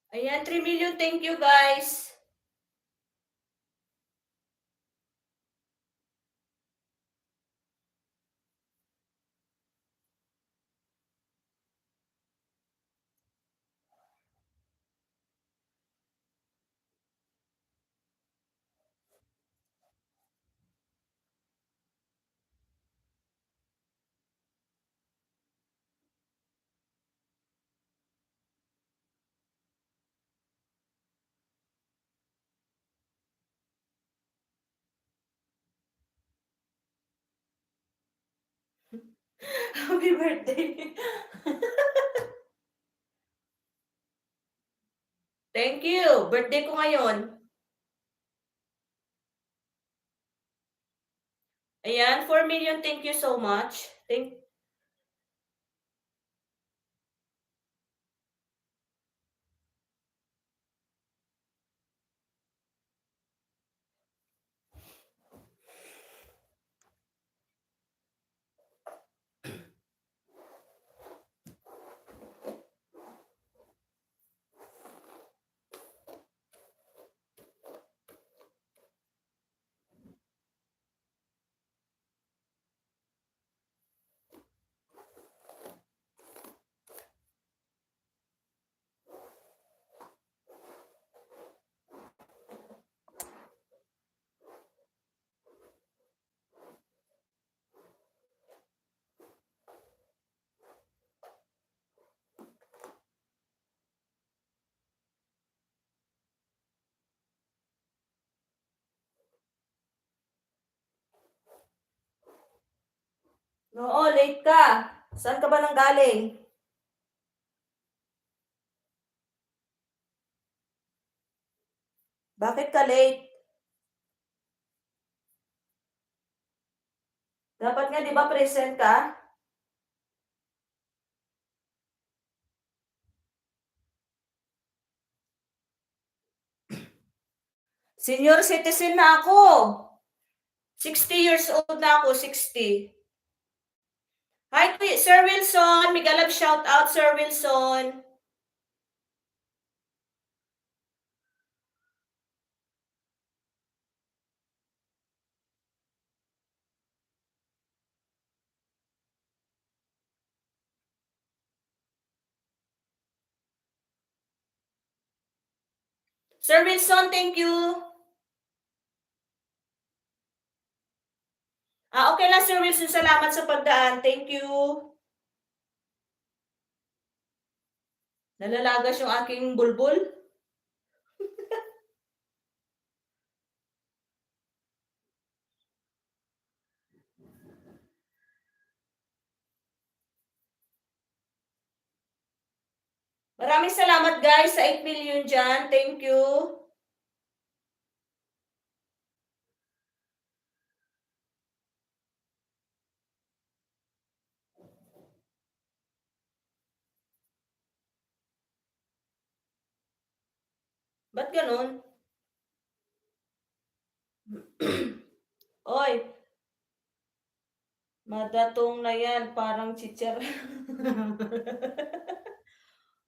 Ayan, 3 million. Thank you, guys. Happy birthday. Thank you. Birthday ko ngayon. Ayan, 4 million. Thank you so much. Oo, late ka. Saan ka ba nang galing? Bakit ka late? Dapat nga, di ba, present ka? Senior citizen na ako. 60 years old na ako, 60. Hi, Sir Wilson. Migalab shout out, Sir Wilson. Sir Wilson, thank you. Okay lang, Sir Wilson. Salamat sa pagdaan. Thank you. Nalalagas yung aking bulbul. Maraming salamat guys sa 8 million dyan. Thank you. Ba't ganun? Oy, madatong na yan. Parang chichar.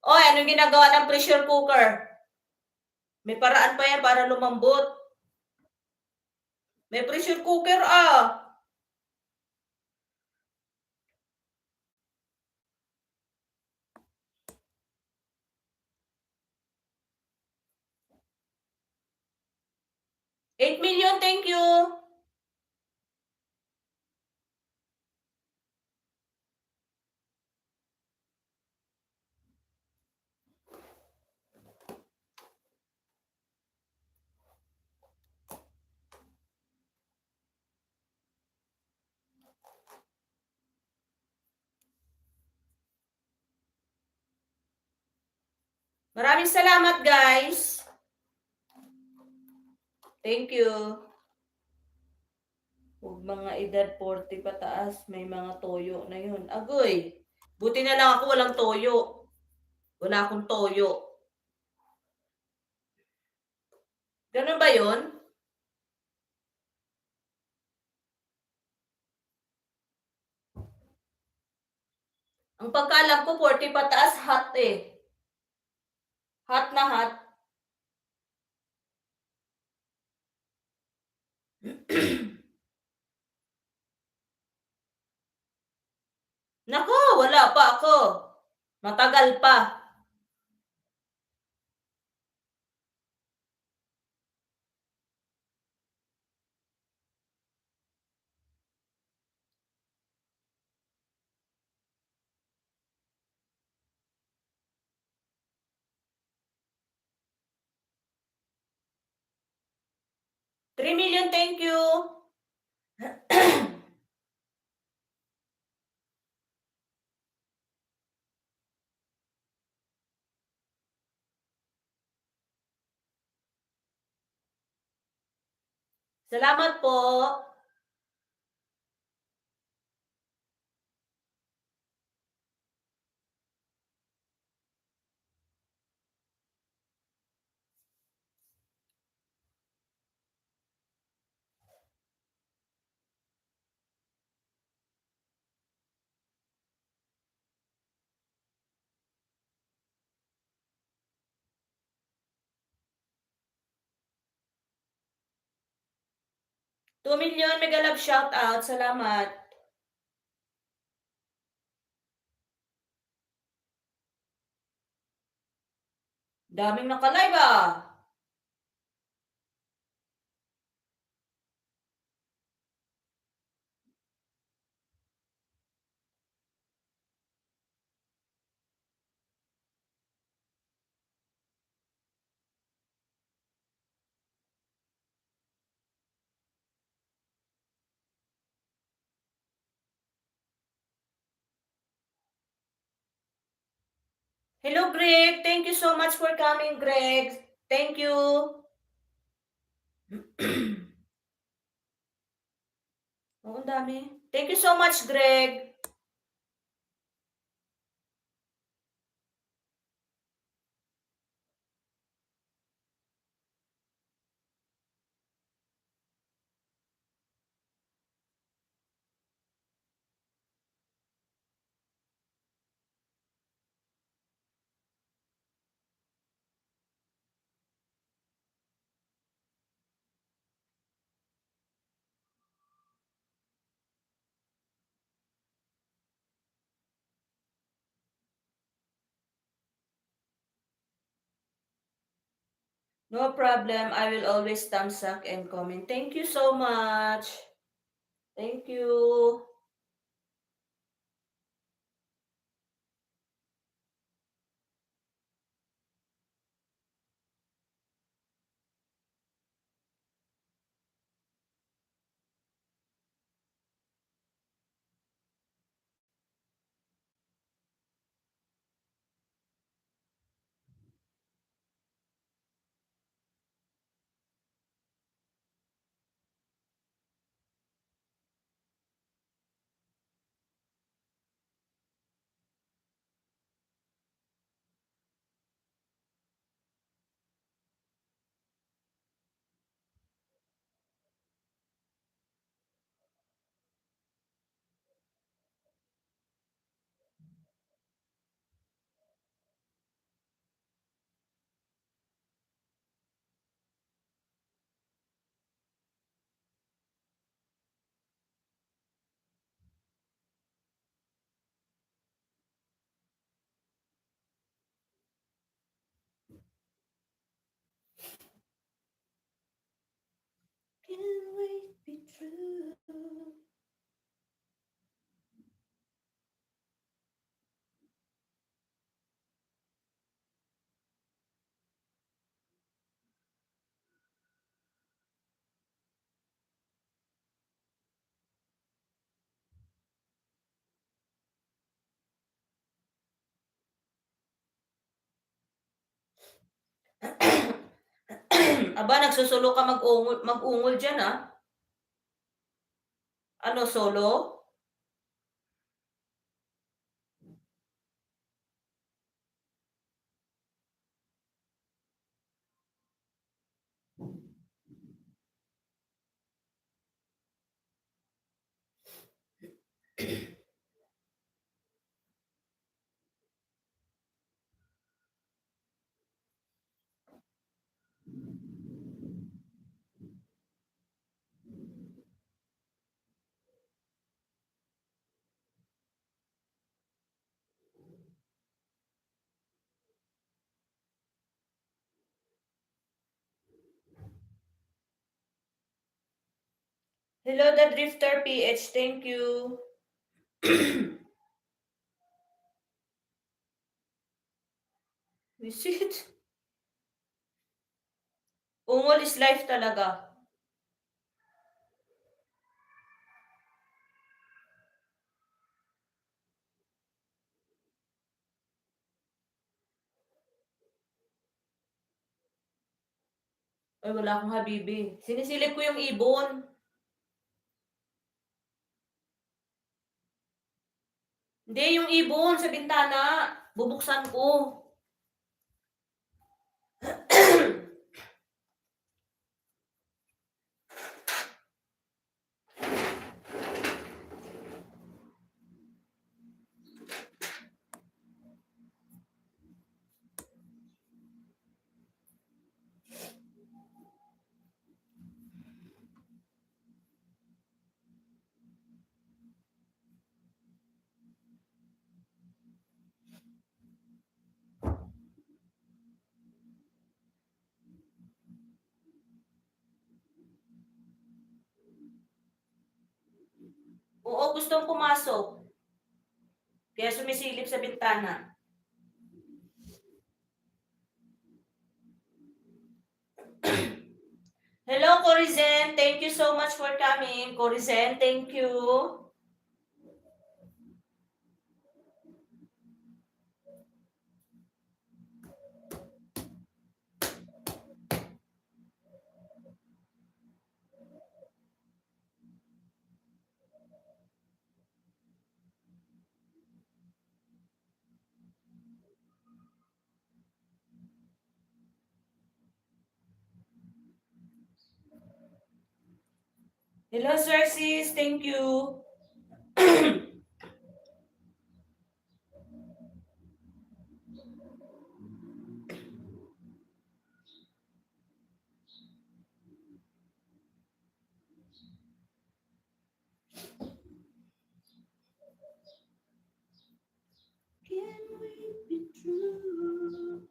Oy, anong ginagawa ng pressure cooker? May paraan pa yan para lumambot. May pressure cooker ah. $8 million, thank you. Maraming salamat guys. Thank you. Huwag mga edad 40 pataas, may mga toyo na yun. Agoy, buti na lang ako walang toyo. Wala akong toyo. Ganun ba yun? Ang pagkaalam ko 40 pataas, hot eh. Hot na hot. Nako, wala pa ako. Matagal pa. $3 million, thank you. Salamat po. $2 million, mega love shout out. Salamat. Daming naka-live ah. Hello, Greg. Thank you so much for coming, Greg. Thank you. Oo, ang dami. Thank you so much, Greg. No problem. I will always thumbs up and comment. Thank you so much. Thank you. true. Aba, nagsusulo ka mag-ungol dyan, ah. Ano, solo? Hello, the Drifter PH. Thank you. Visit. Ungol is life talaga. Ay, wala akong habibi. Sinisilip ko yung ibon. Hindi, yung ibon sa bintana. Bubuksan ko. Oo, gustong pumasok. Kaya sumisilip sa bintana. Hello, Corizen. Thank you so much for coming. Corizen, thank you. Hello, Sir Sis. Thank you. Can we be true?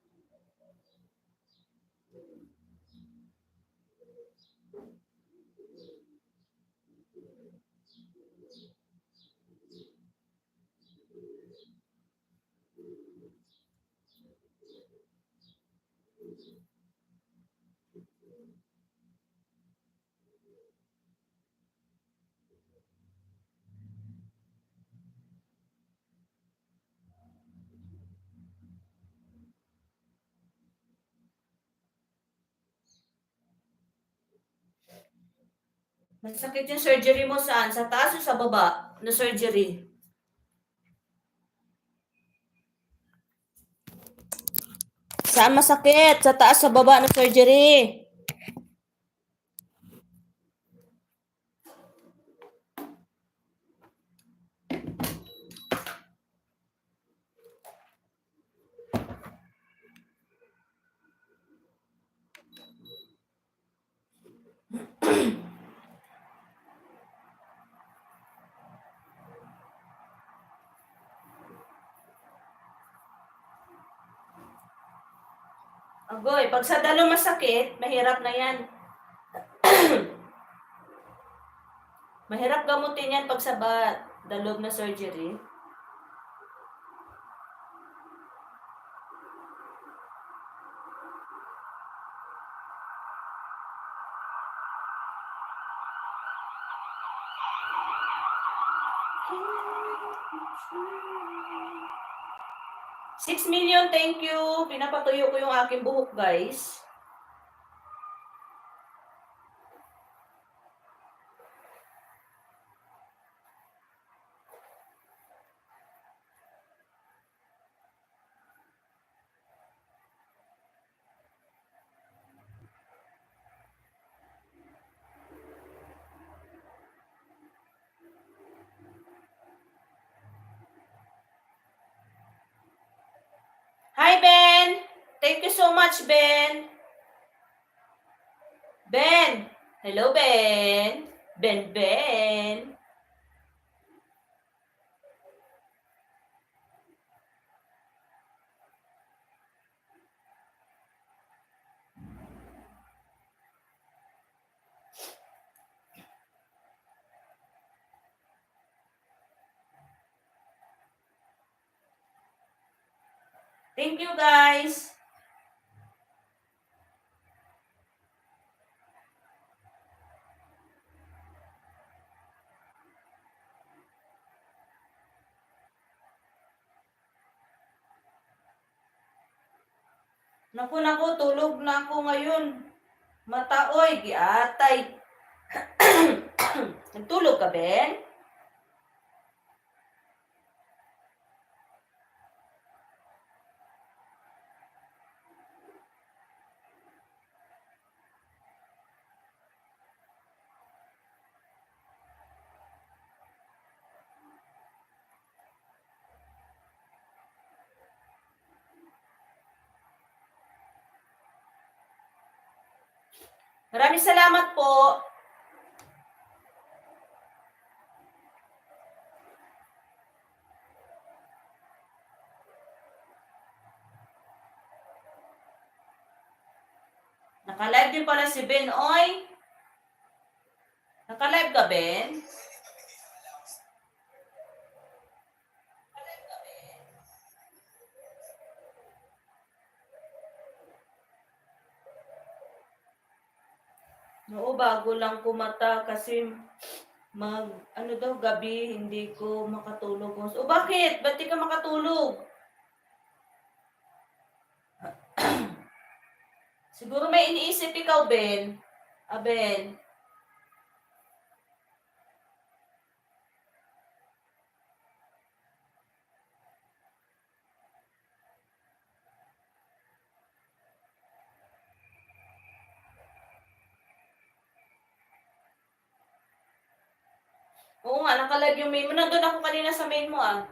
Masakit yung surgery mo saan? Sa taas o sa baba na surgery? Saan masakit? Sa taas sa baba na surgery? Agoy, pag sa dalo masakit, mahirap na yan. Mahirap gamutin yan pag sa loob na surgery. $6 million, thank you. Pinapatuyo ko yung aking buhok, guys. Hi, Ben. Thank you so much, Ben. Ben. Hello, Ben. Ben. Thank you, guys. Naku, tulog na ako ngayon. Mataoy, giatay. Nagtulog ka, Ben? Maraming salamat po. Naka-live din pala si Ben, oy. Naka-live ka, Ben? Oo, bago lang kumata kasi gabi, hindi ko makatulog. O bakit? Ba't di ka makatulog? Siguro may iniisip ikaw, Ben. Ben. Oo nga, naka-live yung main mo. Nandun ako kanina sa main mo, ah.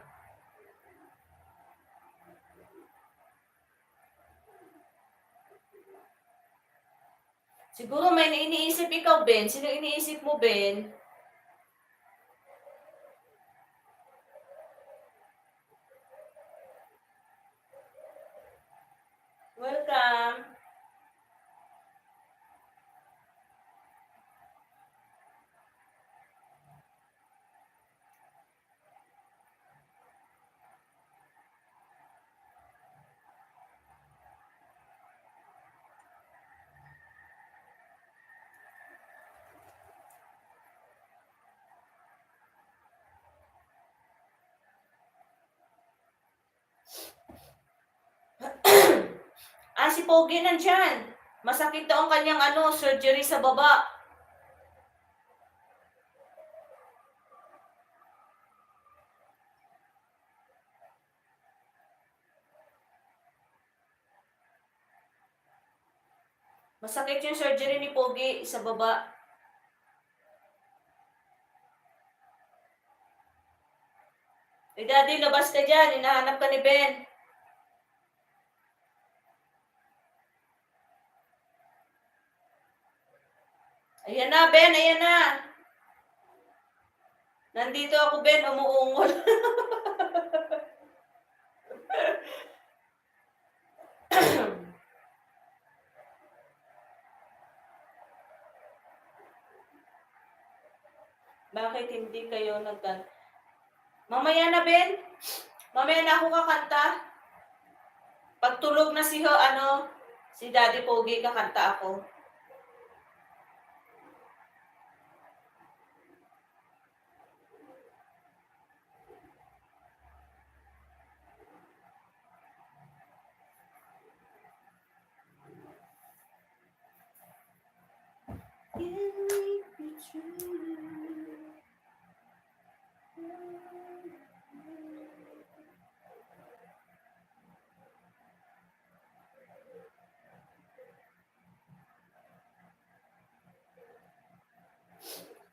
Siguro may iniisip ikaw, Ben. Sino iniisip mo, Ben? Welcome. Si Pogi nandyan. Masakit daw ang kanyang surgery sa baba. Masakit yung surgery ni Pogi sa baba. Daddy, labas ka dyan. Hinahanap ka ni Ben. Ayan na, Ben. Ayan na. Nandito ako, Ben. Umuungol. Bakit hindi kayo nagkanta? Mamaya na, Ben. Mamaya na ako kakanta. Pag tulog na si Daddy Pogi, kakanta ako.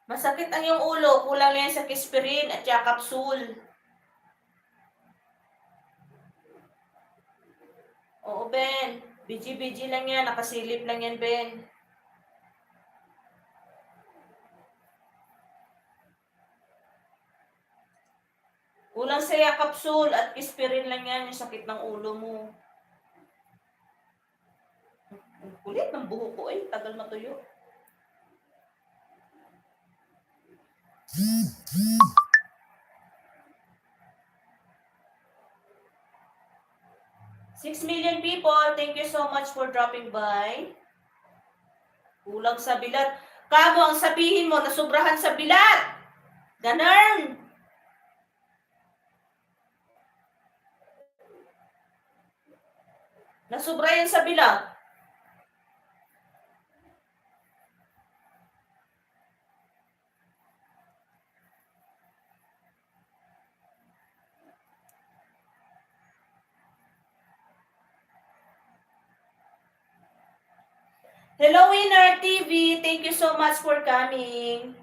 Masakit ang iyong ulo, kulang lang yan sa Kispirin at saka capsule. Oo, Ben. Biji-biji lang yan, nakasilip lang yan, Ben. Kulang sa capsule at Kispirin lang yan, yung sakit ng ulo mo. Ang kulit ng buhok ko, tagal matuyo. Six million people, thank you so much for dropping by. Kulang sa bilat. Kamo ang sabihin mo, nasubrahan sa bilat. Ganun. Nasubra yan sa bilat. Hello, Winner TV. Thank you so much for coming.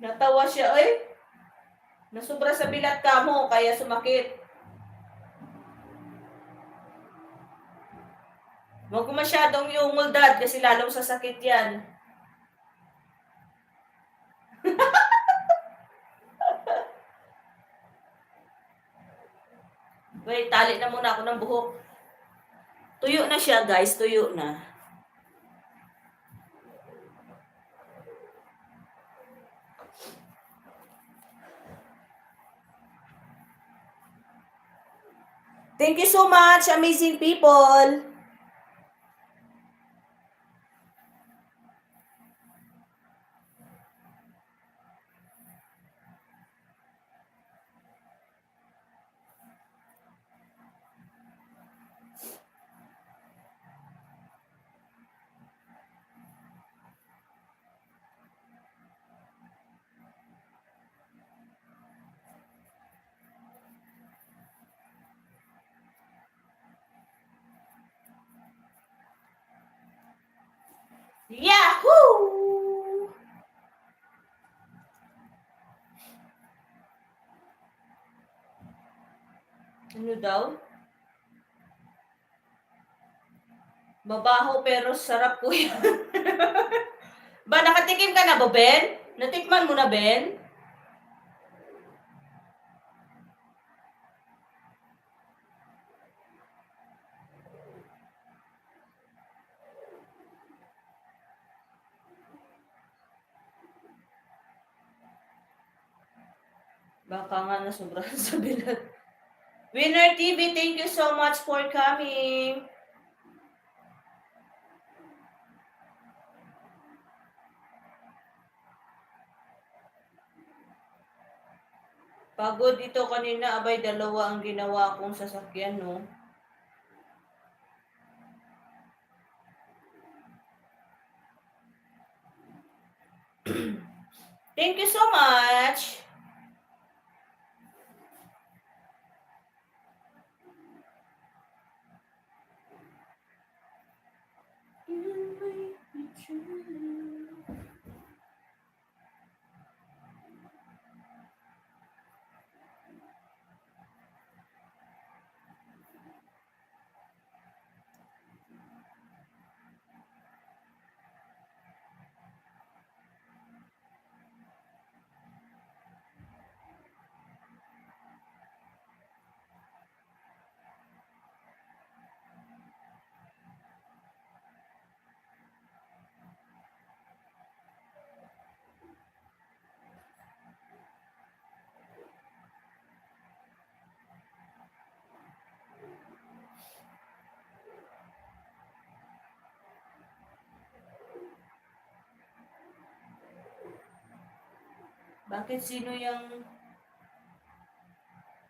Natawa siya, Nasubra sa bilat ka mo, kaya sumakit. Huwag ko masyadong yung muldad kasi lalong sasakit yan. Wait, tali na muna ako ng buhok. Tuyo na siya, guys. Tuyo na. Thank you so much, amazing people. Yahoo! Ano daw? Mabaho pero sarap po yan. Ba, nakatikim ka na ba, Ben? Natikman mo na, Ben? Baka nga nasobrahan sa bilat. Winner TV, thank you so much for coming. Pagod ito kanina, abay dalawa ang ginawa kong sasakyan, no? Thank you so much. Bakit sino yung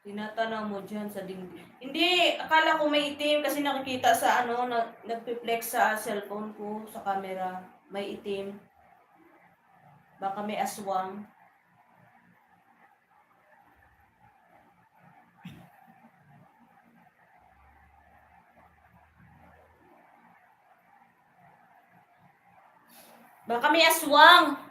tinatanaw mo dyan sa dingding? Hindi, akala ko may itim kasi nakikita sa ano, nagpi-flex sa cellphone ko, sa camera. May itim. Baka may aswang. Baka may aswang.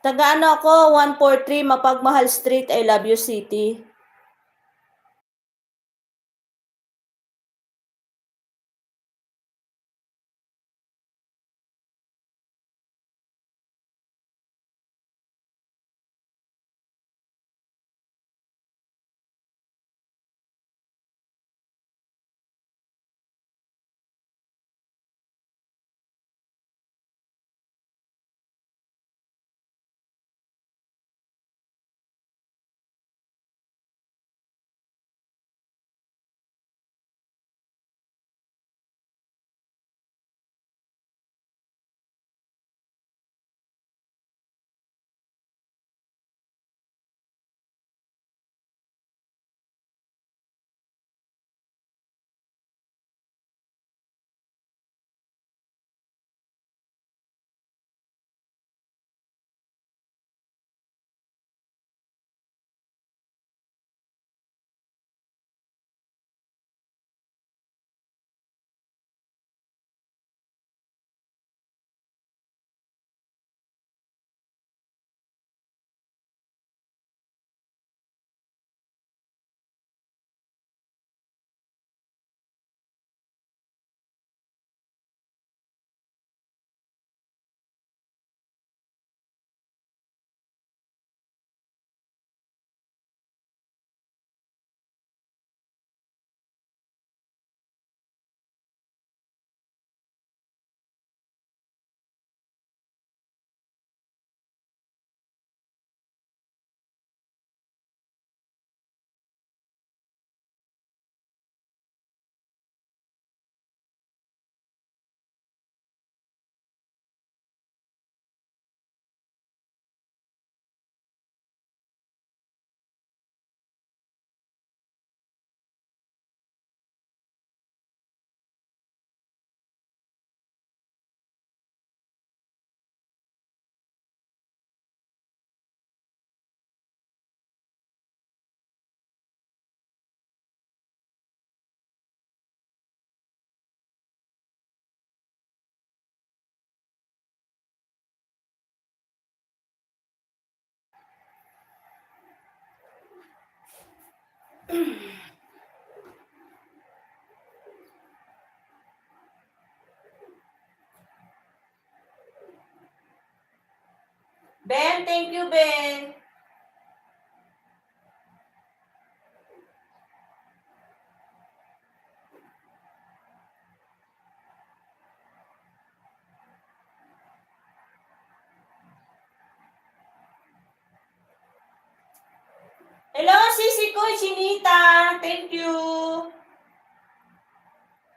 Taga-ano ako, 143 Mapagmahal Street, I Love You City. Ben, thank you, Ben. Hello, Sisi ko, Chinita. Thank you.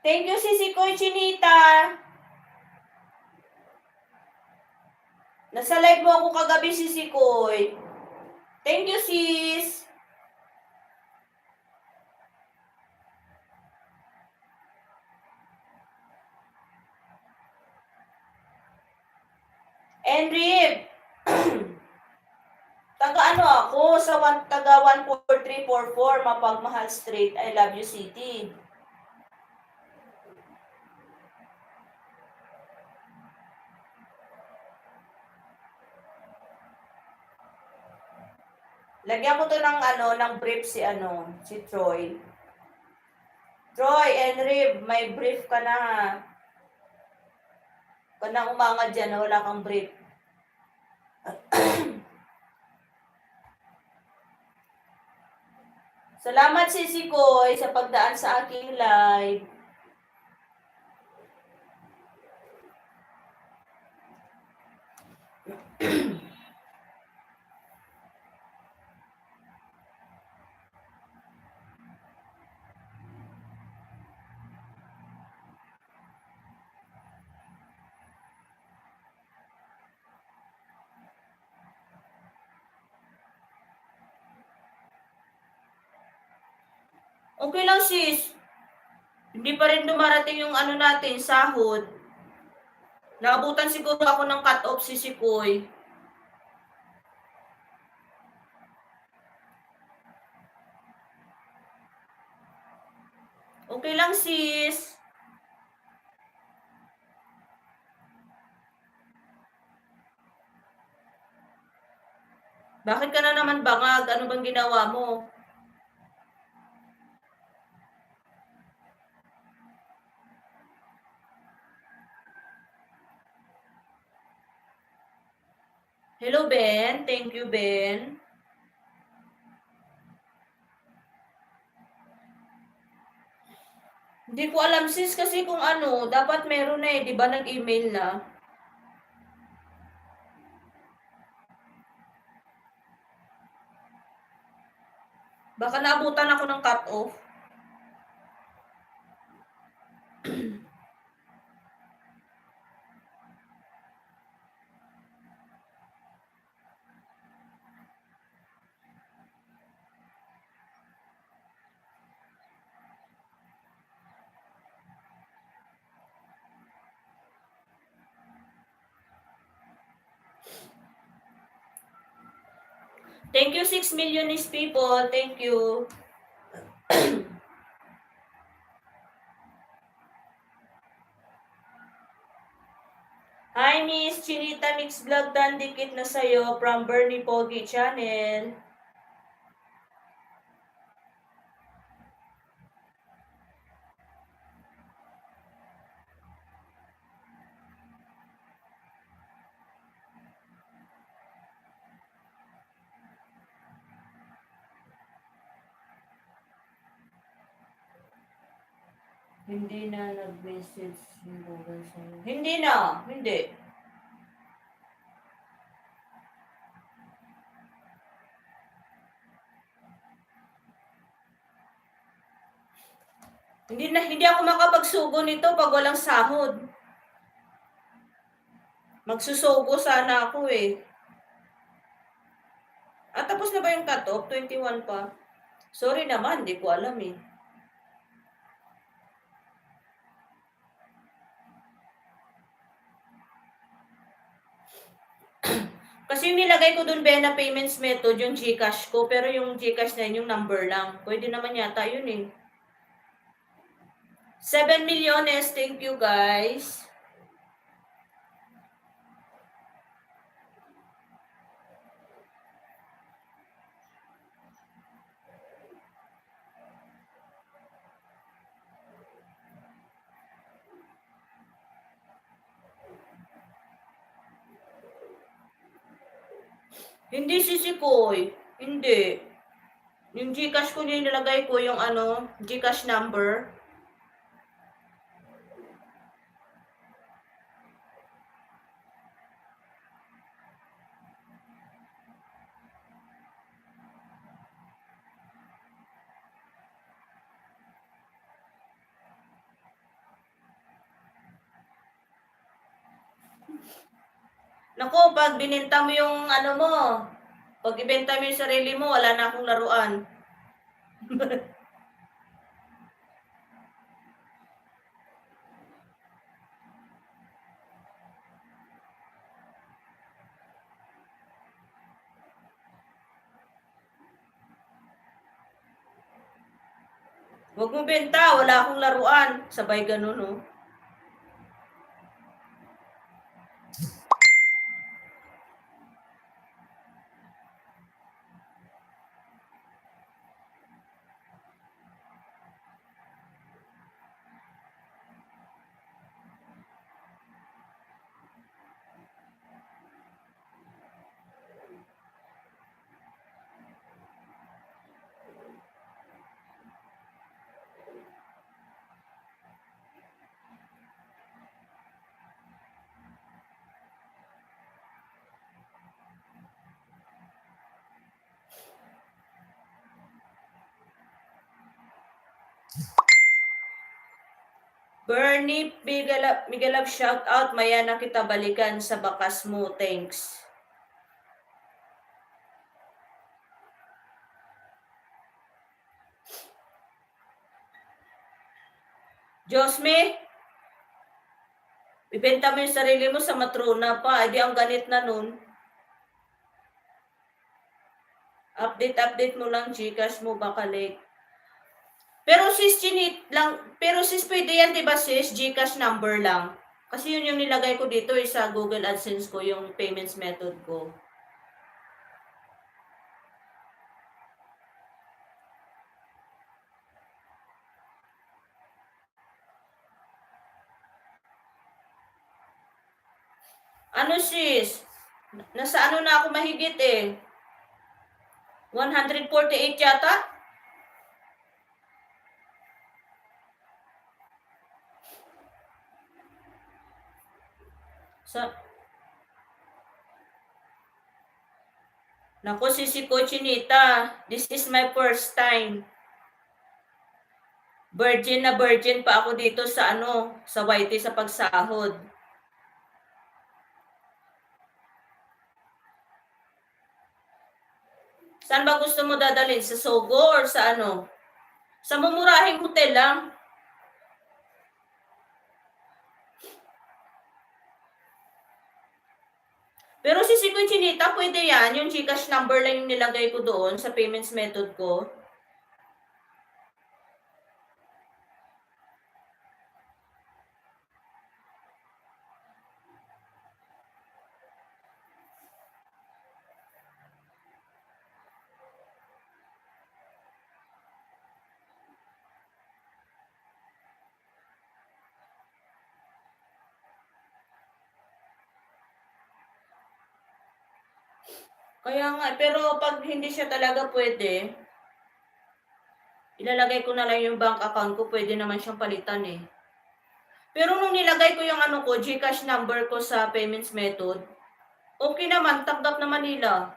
Thank you, Sisi ko, Chinita. Nasa live mo ako kagabi, Sisi Koy. Thank you, sis. Enrib. Taga ano ako, taga 14344, Mapagmahal Street, I Love You City. Lagyan ko to ng brief si Troy. Troy, Enrib, may brief ka na. Kung na umanga dyan, wala kang brief. Salamat, Sisi Koy, sa pagdaan sa aking live. Okay lang, sis. Hindi pa rin dumarating yung natin, sahod. Naabutan siguro ako ng cut-off, Sisi Koy. Okay lang, sis. Bakit ka na naman bangag? Ano bang ginawa mo? Hello, Ben. Thank you, Ben. Hindi ko alam, sis, kasi kung dapat meron na di ba nag-email na? Baka naabutan ako ng cut-off. Thank you, 6 millionist people. Thank you. Hi, Miss Chinita Mix Vlog. Dan, dikit na sa'yo from Bernie Pogi Channel. Hindi na nag-message yung Google sa'yo. Hindi na. Hindi. Hindi ako makapagsugo nito pag walang sahod. Magsusugo sana ako eh. At tapos na ba yung cut-off? 21 pa. Sorry naman, hindi ko alam eh. Kasi yung nilagay ko dun, Ben, na payments method, yung GCash ko. Pero yung GCash na yun, yung number lang. Pwede naman yata yun eh. 7 milyones. Thank you, guys. Hindi sisikoy, hindi. Yung GCash ko din nilagay ko yung ano, GCash number. Naku, pag bininta mo yung ano mo, pag ibenta mo yung sarili mo, wala na akong laruan. Huwag mo benta, wala akong laruan. Sabay ganun, no? Bernie Migalab shout out, maya na kita balikan sa bakas mo, thanks. Josme, ibenta mo yung sarili mo sa matrona pa, edi ang ganit na nun. Update mo lang GCash mo, baka late. Pero sis, chinit lang, pero sis, pwede yan, di ba sis? GCash number lang. Kasi yun yung nilagay ko dito sa Google AdSense ko, yung payments method ko. Ano sis? Nasa ano na ako mahigit eh. 148 yata? Sa Naku, si Cochinita, this is my first time. Virgin na virgin pa ako dito sa ano, sa YT sa pagsahod. Saan ba gusto mo dadalhin? Sa Sogo or sa ano? Sa mumurahing hotel lang. Pero si Cochinita, pwede yan. Yung GCash number lang yung nilagay ko doon sa payments method ko. Kaya nga, pero pag hindi siya talaga pwede, ilalagay ko na lang yung bank account ko, pwede naman siyang palitan eh. Pero nung nilagay ko yung ano ko, GCash number ko sa payments method, okay naman, tanggap naman nila.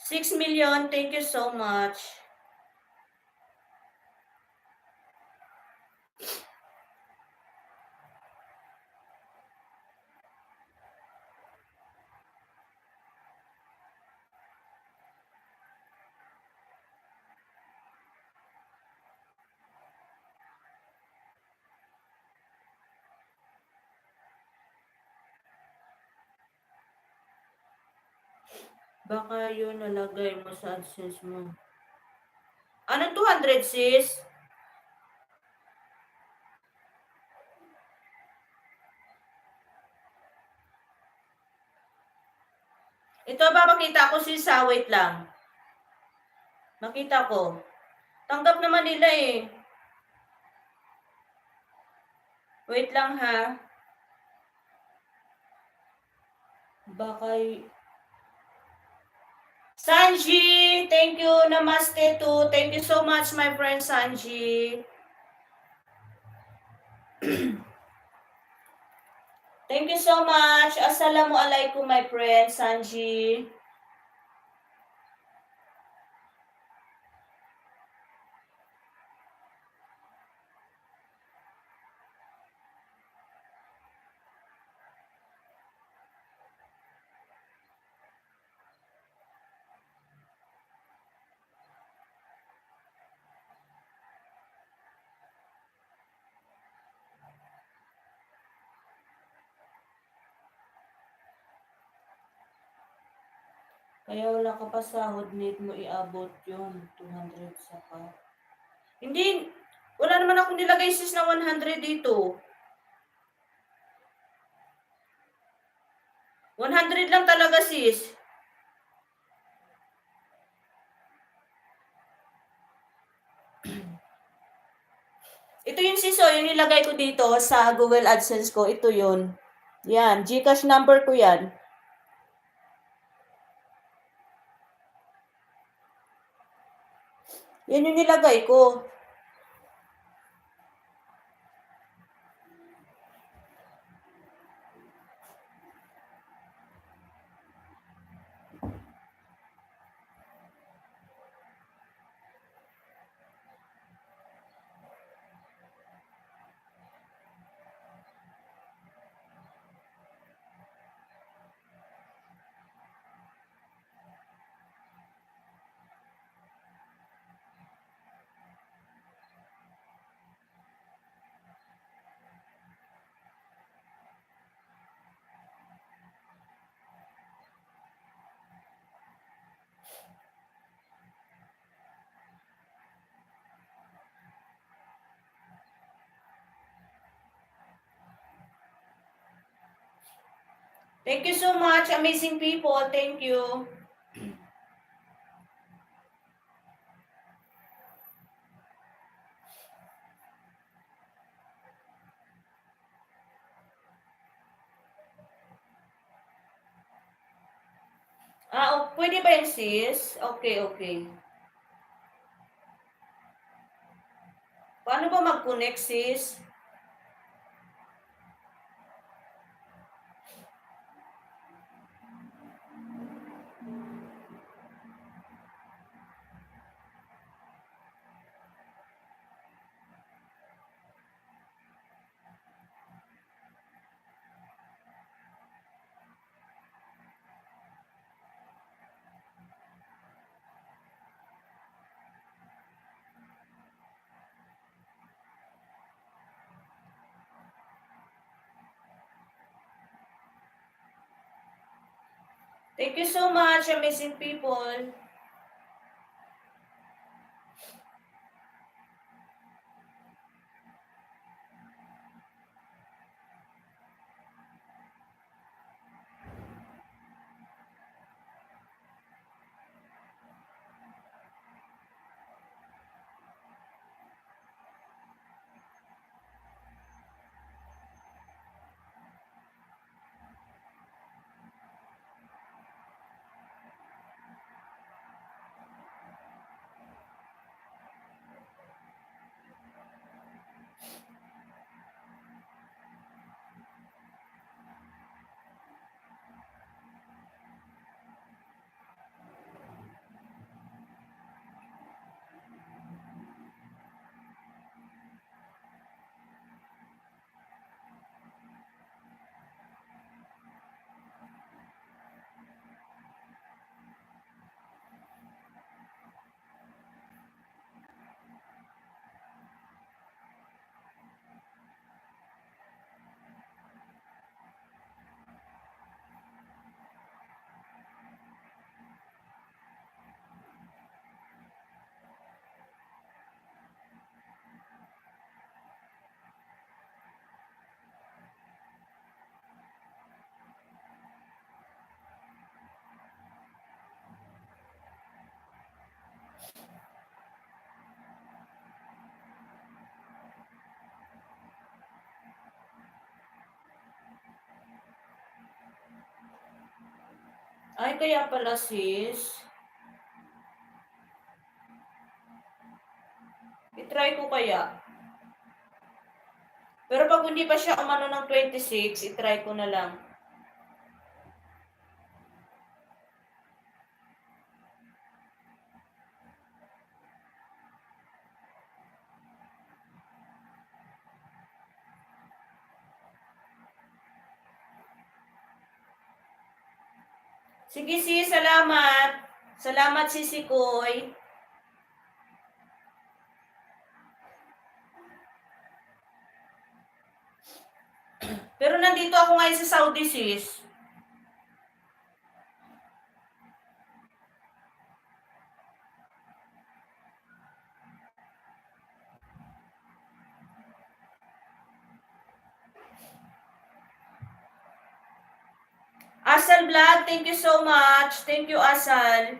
$6 million, thank you so much. Baka yun nalagay mo sa AdSense mo. Anong 200 sis? Ito ba makita ko sis ha? Wait lang. Makita ko. Tanggap naman nila eh. Wait lang ha. Baka Sanji, thank you. Namaste too. Thank you so much, my friend Sanji. Thank you so much. Assalamualaikum, my friend Sanji. Kaya wala ka pa sahod, need mo iabot yung 200 sa ka. Hindi, wala naman akong nilagay sis na 100 dito. 100 lang talaga sis. Ito yung sis, oh, yung nilagay ko dito sa Google AdSense ko. Ito yun. Yan, GCash number ko yan. Yan yung nilagay ko. Thank you so much, amazing people. Thank you. Pwede ba yun, sis? Okay, okay. Paano ba mag-connect, sis? Thank you so much, amazing people. Ay, kaya pala sis. I-try ko kaya. Pero pag hindi pa siya umano ng 26, i-try ko na lang. Sige sis, salamat. Salamat Sisi Koy. Pero nandito ako ngayon sa Saudi sis. Asal Vlog, thank you so much. Thank you Asal.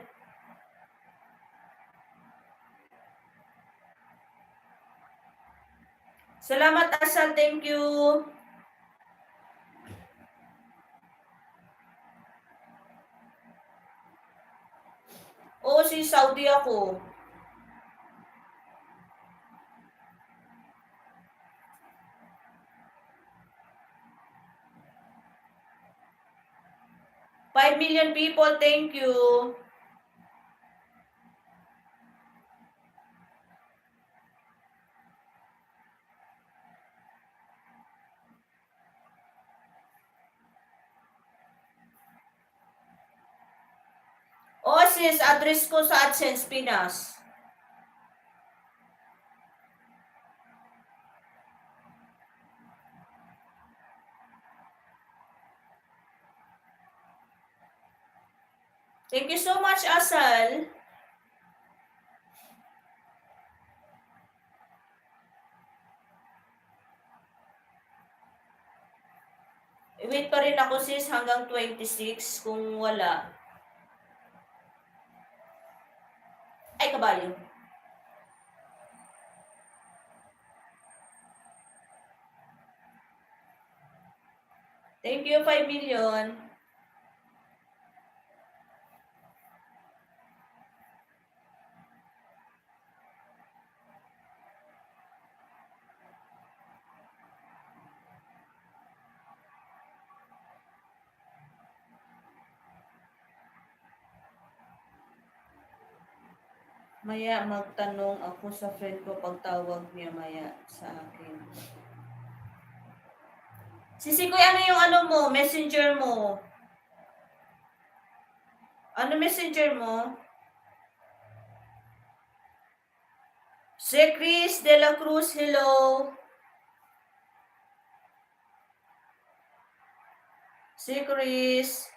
Salamat Asal, thank you. Oo, si Saudi ako. Five million people, thank you. Oo sis, address ko sa AdSense Pinas. Thank you so much, Asal. Wait pa rin ako sis hanggang 26 kung wala. Ay, kabayo. Thank you, 5 million. Maya magtanong ako sa friend ko pagtawag niya maya sa akin. Sisi Koy, ano yung ano mo? Messenger mo? Ano messenger mo? Si Chris de la Cruz, hello. Si Chris.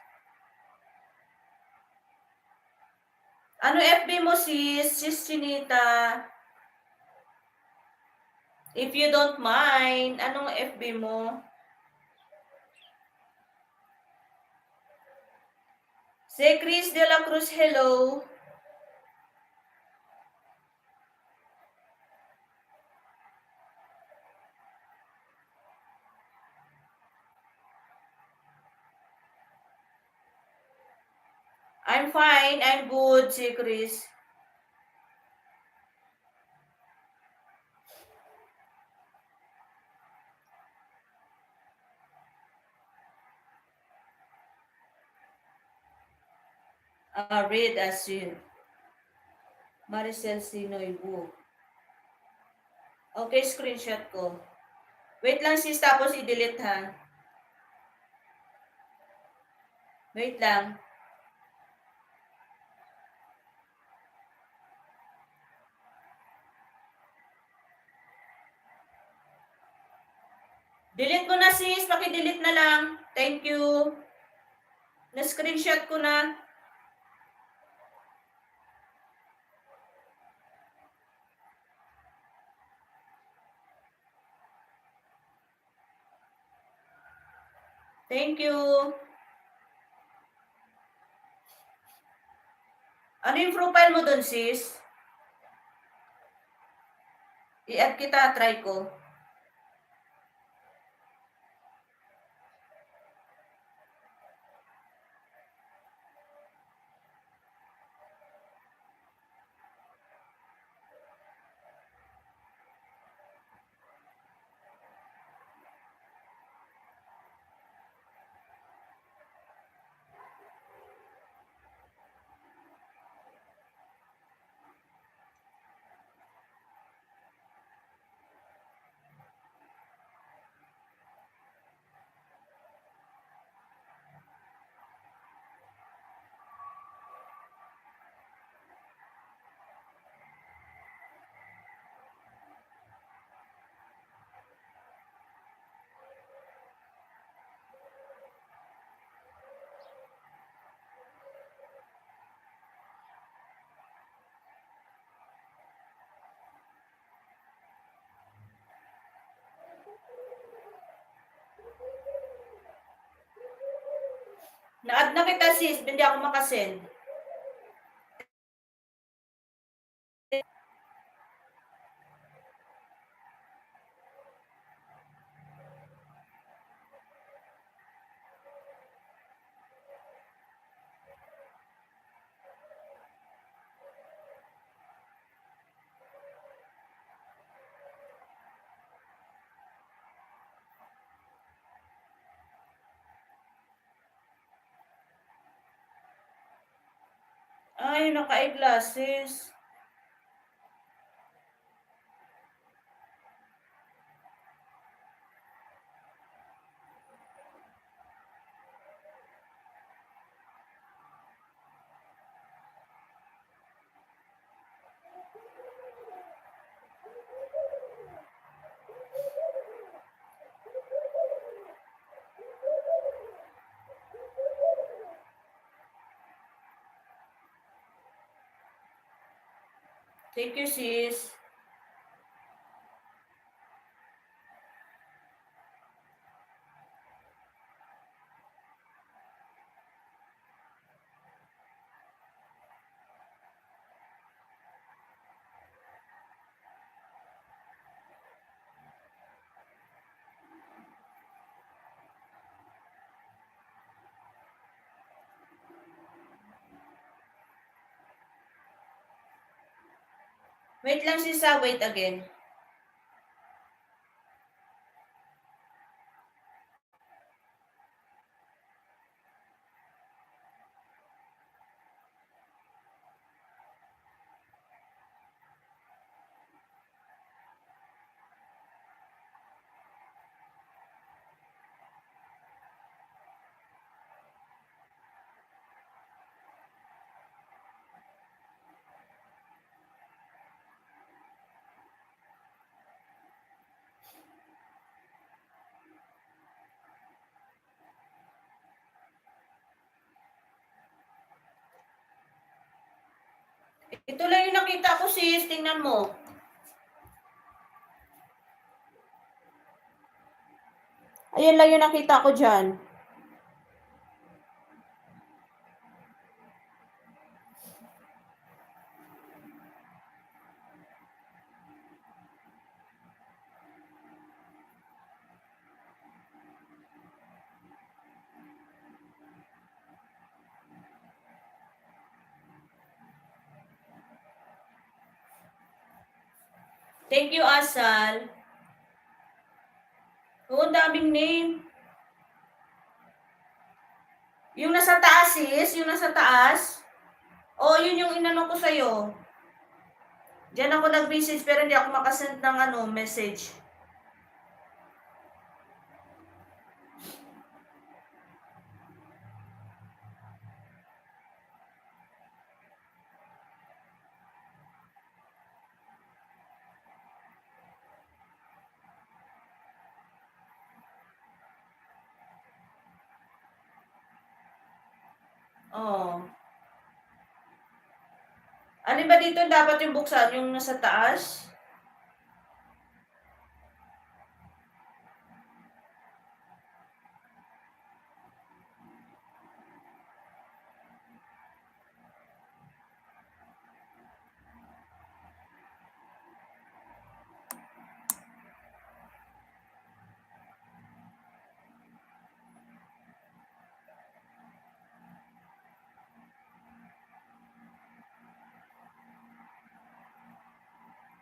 Ano FB mo sis? Sis Chinita. If you don't mind, anong FB mo? Si Chris de la Cruz, hello. I'm fine, I'm good, si Chris. Read as you. Maricel Sinoy book. Okay, screenshot ko. Wait lang sis, tapos i-delete ha. Wait lang. Delete ko na sis, paki-delete na lang. Thank you. Na-screenshot ko na. Thank you. Ano yung profile mo dun sis? I-add kita, try ko. Na-add na kita sis, hindi ako makasend. Ay, naka-eyeglasses. Thank you, sis. Wait lang sis, wait again. Ito lang yung nakita ko sis, tingnan mo. Ayan lang yung nakita ko dyan. Thank you, Asal. Oo, daming name. Yung nasa taas sis, yung nasa taas. Oh, yun yung inano ko sa'yo. Diyan ako nag-message pero hindi ako makasend ng message. Oh. Ano ba dito dapat yung buksan? Yung nasa taas?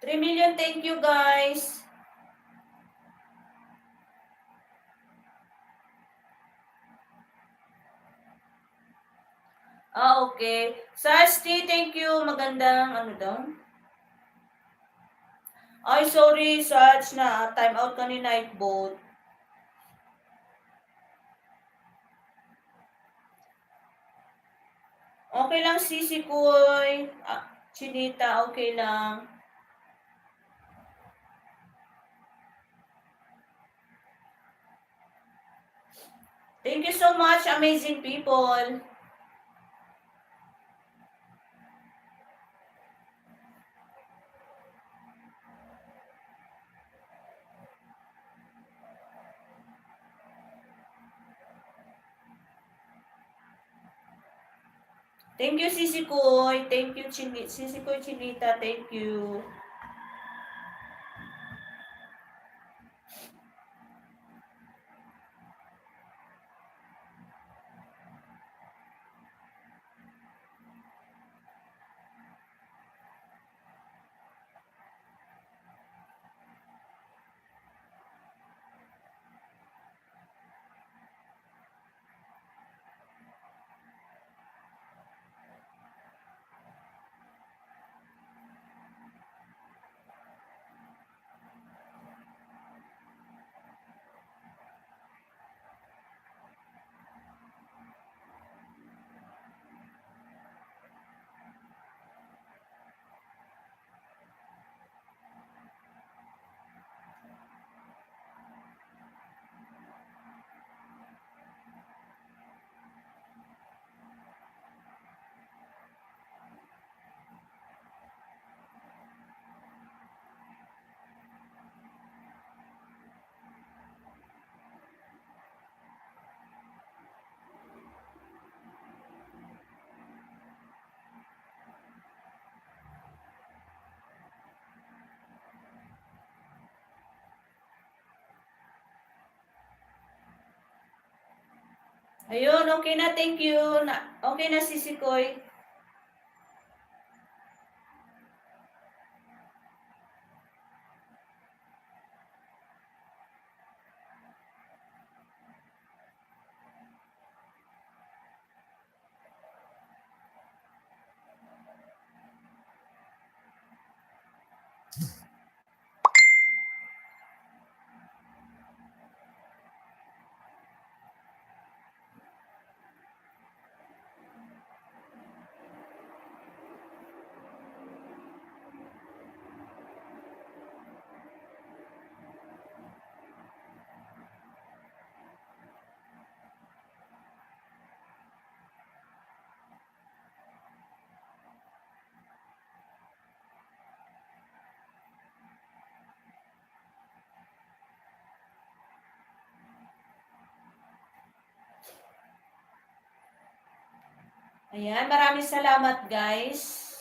$3 million, thank you guys. Okay. Sasti, thank you. Magandang ano daw? Ay, sorry, Saj, na time out ka ni Nightboat. Okay lang, Sisi Koy. Chinita, okay lang. Thank you so much, amazing people. Thank you, Sisi Koy. Thank you, Sisi Koy Chinita. Thank you. Ayun, okay na. Thank you. Okay na, Sisi Koy. Ayan, maraming salamat guys.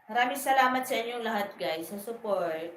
Maraming salamat sa inyong lahat guys sa support.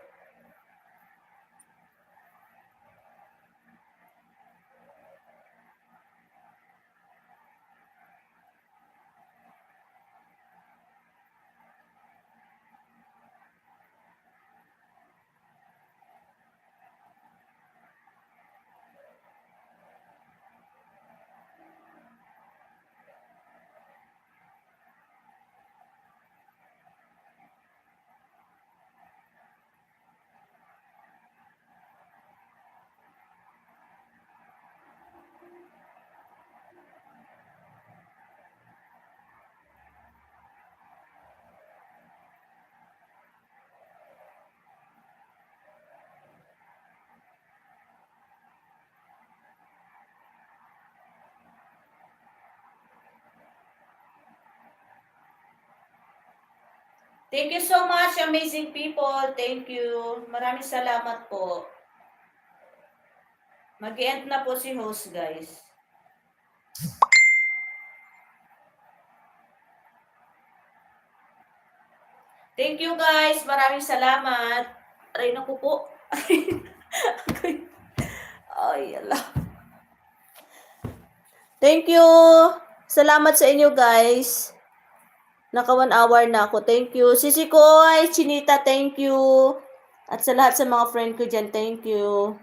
Thank you so much, amazing people. Thank you. Maraming salamat po. Mag-end na po si host, guys. Thank you, guys. Maraming salamat. Aray, naku po. Ay, ala. Thank you. Salamat sa inyo, guys. Naka 1 hour na ako. Thank you. Sisi Koy, Chinita, thank you. At sa lahat sa mga friend ko dyan, thank you.